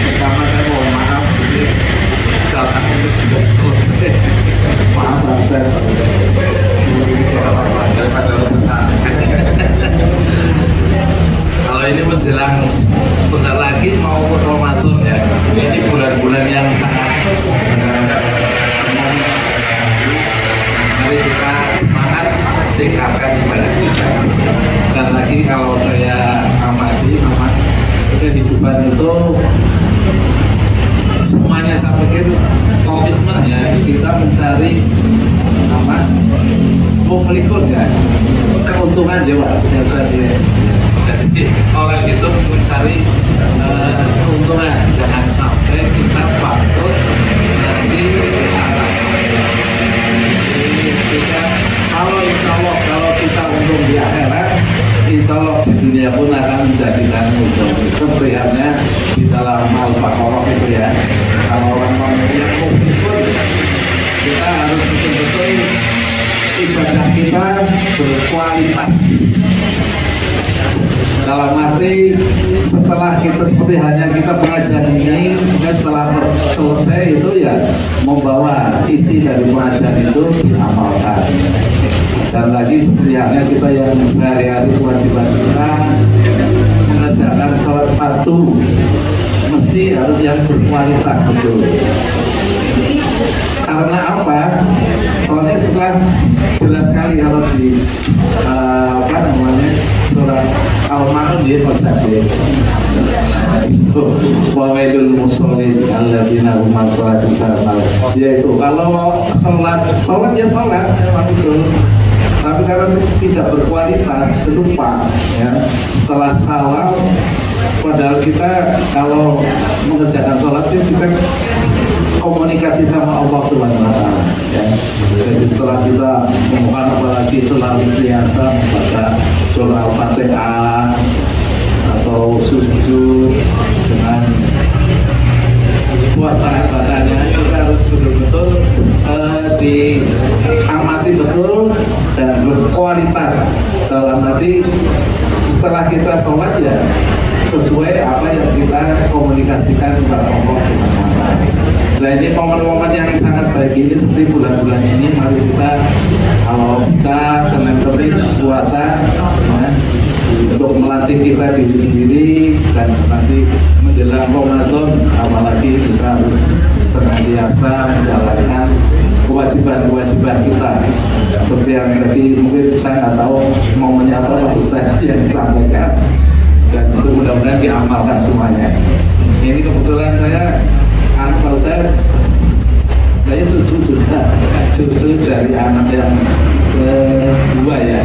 Pertama saya mohon maaf, ini datang itu sudah selesai. Maaf Pak Ustaz. Daripada lepas. Kalau ini menjelang sebentar lagi mau Ramadan ya, ini bulan-bulan yang sangat mari kita semangat tingkatkan ibadah kita. Dan lagi kalau saya amati memang kehidupan itu semuanya saya pikir komitmen ya, kita mencari apa pemelikur ya, keuntungan jiwa biasa dia. Jadi orang itu mencari keuntungan, jangan sampai kita bangkrut nanti kita, kalau insya Allah kalau kita untung di akhirat, insya Allah di dunia pun akan menjadikan untung. Seperti halnya di dalam Al-Baqarah itu ya, kalau orang yang mukmin kita harus betul-betul ibadah kita berkualitas. Dalam arti setelah kita seperti hanya kita pengajian ini, kemudian setelah selesai itu ya membawa isi dari pengajian itu diamalkan. Dan lagi seperti halnya kita yang sehari-hari kewajiban kita mengerjakan sholat fardu mesti harus yang berkualitas betul. Karena apa? Soalnya setelah jelas sekali kalau di apa namanya surat Al-Ma'un dia konsentrasi. Wawaidul musholin alladzina hum an sholatihim sahun. Yaitu kalau sholat ya sholat memang betul. Tapi kalau tidak berkualitas lupa ya, setelah salam padahal kita kalau mengerjakan sholat itu kita komunikasi sama Allah Subhanahu wa Ta'ala ya. Jadi setelah kita memohon apalagi selalu biasa membaca surah Al-Fatihah atau sujud dengan buat bacanya kita harus betul-betul diamati betul dan berkualitas. Dalam arti setelah kita sholat ya sesuai apa yang kita komunikasikan kepada Allah Subhanahu wa Ta'ala. Nah ini momen-momen yang sangat baik ini seperti bulan-bulan ini, mari kita kalau bisa Senin Kemis puasa ya, untuk melatih kita diri sendiri dan nanti menjelang Ramadan apalagi kita harus senantiasa menjalankan kewajiban-kewajiban kita seperti yang tadi mungkin saya nggak tahu mau menyapa Pak Ustaz yang disampaikan, dan itu mudah-mudahan diamalkan semuanya. Ini kebetulan saya Pak Ustaz, saya cucu dari anak yang kedua ya.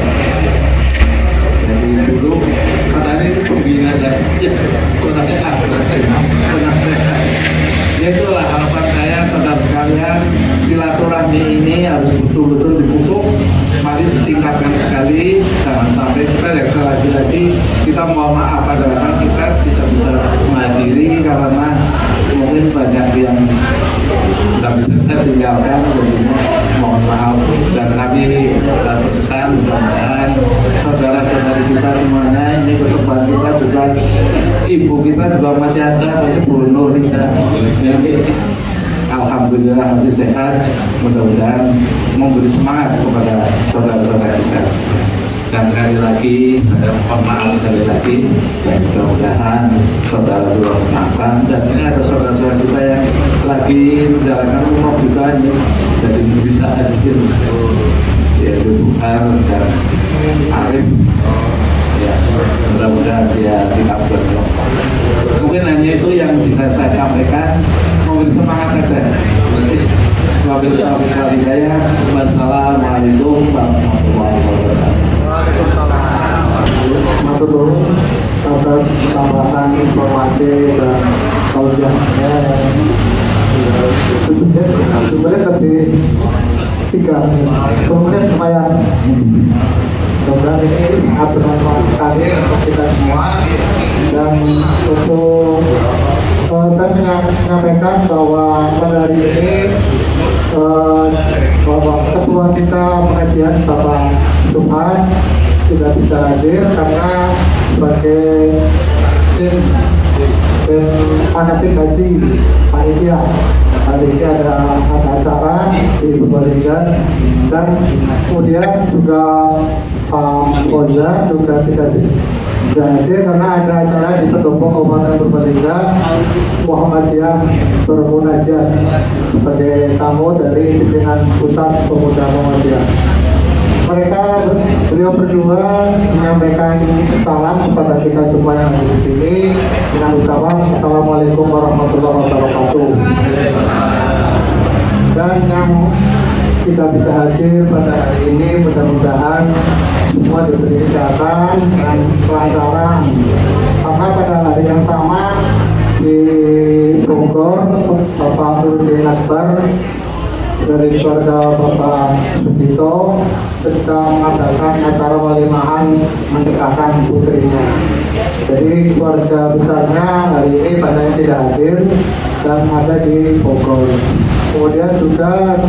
Jadi dulu katanya itu pembina dan ya itulah harapan saya saudara sekalian, silaturahmi ini harus betul-betul dipupuk. Mari ditingkatkan sekali, jangan sampai kita yang lagi-lagi kita mohon maaf padahal kita tidak bisa menghadiri karena mungkin banyak yang tidak bisa saya tinggalkan, jadi mohon maaf. Dan kami berkesan mudah-mudahan saudara-saudari kita semuanya ini kedepan kita juga ibu kita juga masih ada, masih Bu Nurida. Alhamdulillah masih sehat, mudah-mudahan memberi semangat kepada saudara-saudara kita. Dan sekali lagi saya mohon maaf sekali lagi, dan mudah-mudahan saudara dua maafkan. Dan ini ada saudara-saudara kita yang lagi menjalankan umroh juga ini, jadi bisa hadir yaitu Bukhar dan Arif ya, mudah-mudahan dia tidak berdoa. Mungkin hanya itu yang bisa saya sampaikan, memberi semangat saja. Wassalamualaikum warahmatullahi wabarakatuh.
Waalaikumsalam. Matur nuwun atas tambahan informasi dan tausiahnya 7 menit lebih 3 menit 10 menit lumayan. Mudah-mudahan ini sangat bermanfaat sekali untuk kita semua. Dan untuk saya menyampaikan bahwa pada hari ini bahwa ketua kita pengajian Bapak Subhan tidak bisa hadir karena sebagai tim manasik haji panitia. Hari ini ada acara di Purbalingga, dan kemudian juga Pak Boza juga tidak bisa hadir karena ada acara di Pendopo Kabupaten Purbalingga, Muhammadiyah bermunajat sebagai tamu dari pimpinan Pusat Pemuda Muhammadiyah. Beliau berdua menyampaikan salam kepada kita semua yang ada di sini dengan ucapan Assalamualaikum warahmatullahi wabarakatuh. Dan yang tidak bisa hadir pada hari ini, mudah-mudahan semua diberi kesehatan dan kelancaran. Karena pada hari yang sama di Bogor, Bapak Nurdin Akbar dari keluarga Bapak Sugito sedang mengadakan acara walimahan menikahkan putrinya. Jadi keluarga besarnya hari ini banyak yang tidak hadir dan ada di Bogor. Kemudian juga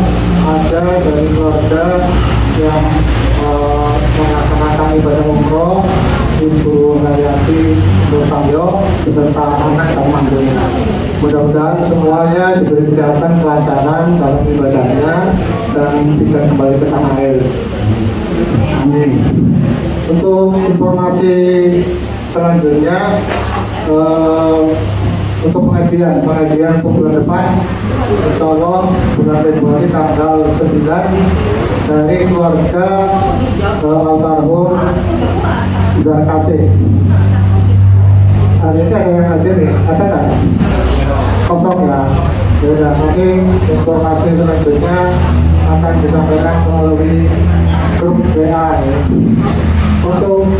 ada dari keluarga yang melaksanakan ibadah umroh, Ibu Hayati Nursanyo beserta anak dan mantunya. Mudah-mudahan semuanya diberi kesehatan, kelancaran dalam ibadahnya dan bisa kembali ke tanah air. Amin. Untuk informasi selanjutnya, untuk pengajian untuk bulan depan, insya Allah bulan Februari tanggal 9 dari keluarga almarhum Zarkasih. Hari ini ada yang hadir nih, ada nggak? Kosong ya. Yaudah, nanti informasi selanjutnya akan disampaikan melalui grup WA ya. Untuk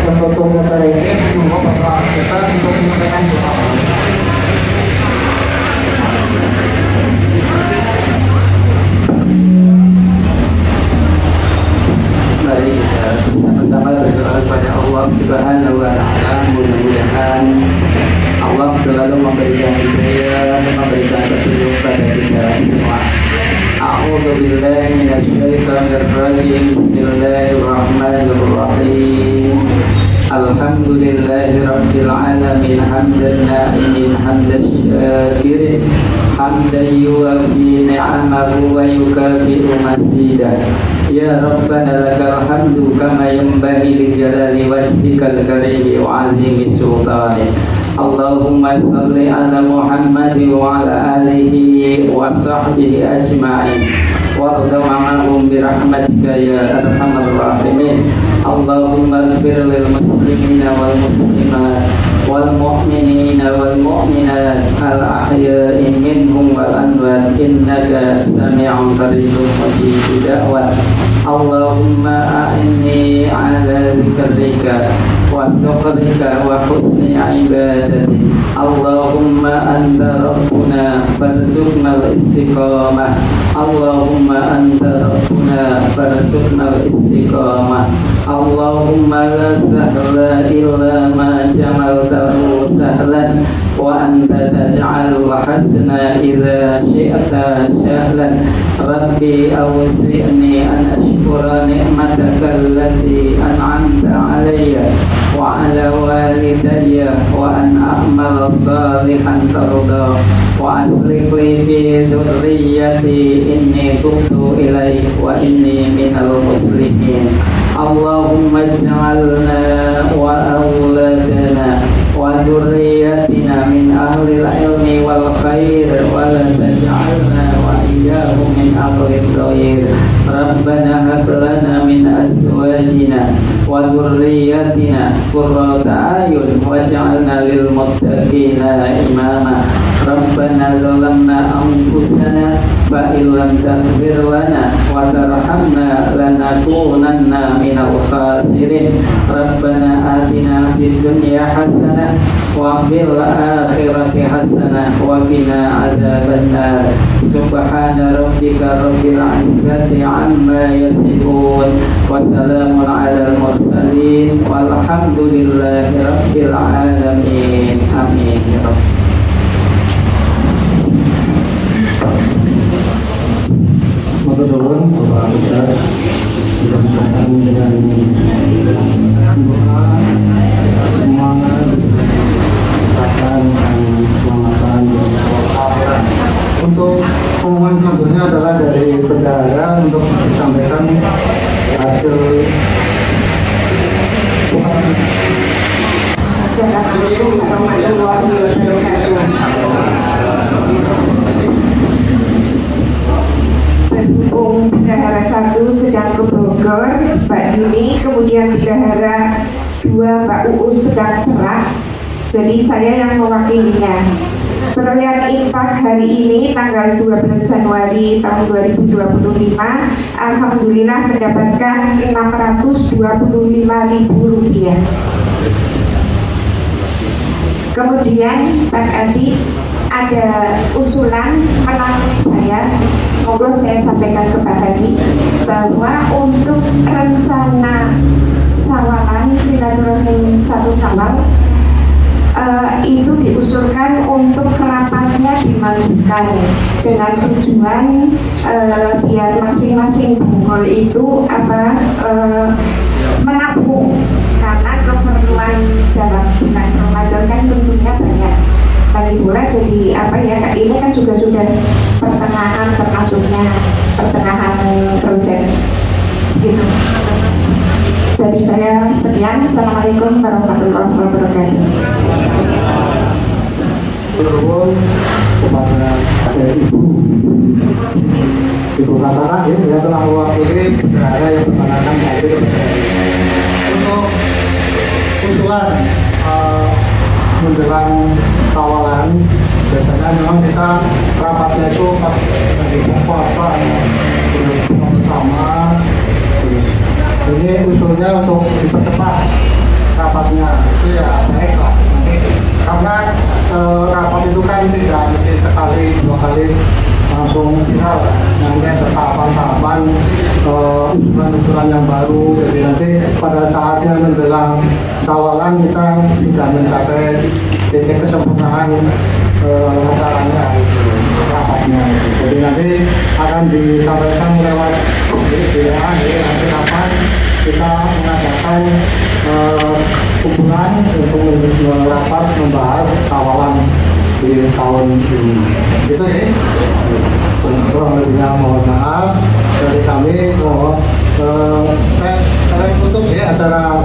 menutup acara ini, semua Bapak kita untuk menyampaikan doa.
Mari kita bersama-sama berdoa kepada Allah Subhanahu wa Ta'ala. Mudah-mudahan Allah selalu memberikan hidayah, memberikan petunjuk pada kita semua. A'udzu billahi minasyaitonir rajim. Bismillahirrahmanirrahim. Alhamdulillahi rabbil alamin hamdan na'imin hamdan syakirin hamdan yuwafi ni'amahu wa yukafi'u masidah. Ya Rabbana lakal hamdu kama yanbaghi li jalali wajhikal karimi wa 'azimi sultanik. Allahumma salli ala Muhammad wa ala alihi wa sahbihi ajma'in warda ma'ahum birahmatika ya arhamar rahimin. Allahumma ighfir lil muslimina wal muslimat wal mu'minina wal mu'minat al ahya'i minhum wal amwat innaka sami'un qaribun mujibud da'wat. Allahumma a'inni ala zikrika wa syukrika wa husni ibadatik. Allahumma anta rabbuna farzuqna al-istiqamah. Allahumma anta rabbuna farzuqna al-istiqamah. Allahumma la sahla illa ma ja'altahu sahlan wa anta taj'alul hasana idza syi'ta sahlan. Rabbi awzi'ni an ashkura ni'mataka allati an'amta 'alayya wa 'ala walidayya wa an a'mala salihan tarda wa aslih li fi dhurriyyati inni tubtu ilaik wa inni minal muslimin. Allahumma ij'alna wa awladana wa dhurriyyatina min ahli al-ilmi wal khair wa la taj'alna wa iyyahum min ahli ad-dhair. Rabbana hab lana min azwajina wa dhurriyyatina qurrata a'yun waj'alna lil muttaqina imama. Rabbana zalamna anfusana fa illam taghfir lana wa tarhamna lanakunanna minal khasirin. Rabbana atina fid dunya hasanah wa fil akhirati hasanah wa qina adzabannar. Subhana rabbika rabbil izzati amma yasifun wa salamun alal mursalin walhamdulillahi rabbil alamin. Amin ya rabb.
Mudah-mudahan Bapak Ustaz mudah-mudahan dengan doa semangat kesehatan dan keselamatan untuk pengumuman selanjutnya adalah dari bendahara untuk disampaikan hasil
Assalamualaikum warahmatullahi wabarakatuh. Berhubung bendahara 1 sedang ke Bogor, Mbak Yuni, kemudian bendahara 2 Mbak Uus sedang serah, jadi saya yang mewakilinya. Perolehan infak hari ini tanggal 12 Januari tahun 2025 alhamdulillah mendapatkan Rp625.000. Kemudian Pak Adi ada usulan melalui saya, monggo saya sampaikan ke Pak Adi bahwa untuk rencana sawalan silaturahim satu sawal itu diusulkan untuk kerapatnya dimajukan dengan tujuan biar masing-masing bungkul itu menabung, karena keperluan dalam bulan Ramadan kan tentunya banyak lagi pula. Jadi ini kan juga sudah pertengahan, termasuknya pertengahan proyek gitu. Dari saya sekian. Assalamualaikum warahmatullahi wabarakatuh.
Berhubung kepada Ibu Katara yang telah mewakili bendahara yang bertanakan hadir untuk usulan menjelang sawalan. Biasanya memang kita rapatnya itu pas lagi puasa buka bersama. Ini usulnya untuk dipercepat rapatnya, itu ya baik lah nanti, karena rapat itu kan tidak mesti sekali 2 kali langsung final. Nanti ada tahapan-tahapan usulan-usulan yang baru, jadi nanti pada saatnya menjelang sawalan kita sudah mencapai titik kesempurnaan acaranya, rapatnya. Jadi nanti akan disampaikan lewat WA, nanti kapan kita mengadakan hubungan untuk rapat membahas sawalan di tahun ini. Itu sih. Kurang lebihnya mohon maaf dari kami. Saya tutup ya acara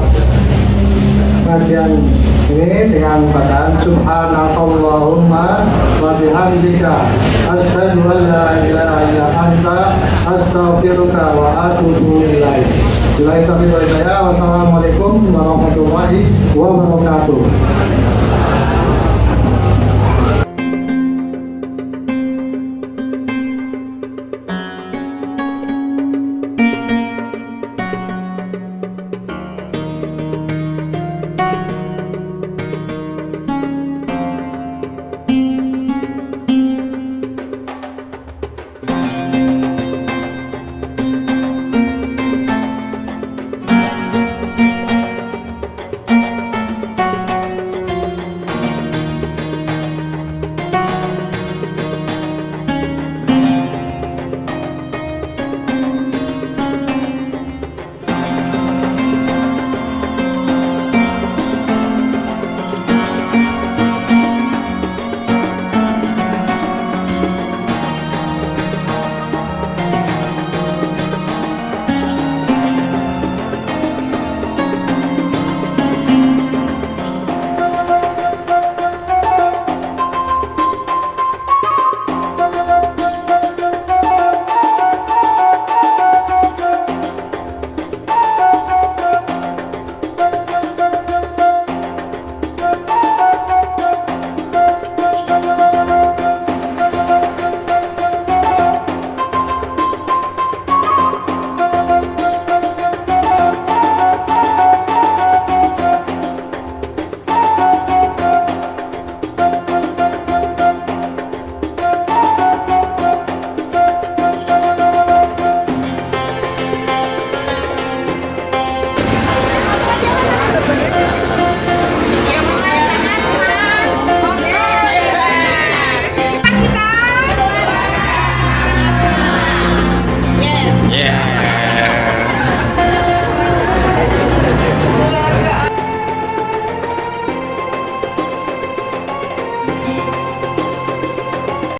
kajian ini dengan bacaan subhanakallahumma wa bihamdika asyhadu an la ilaha illa anta astaghfiruka wa atubu ilaik. Bila itu dari saya, wassalamualaikum warahmatullahi wabarakatuh.
Yeah.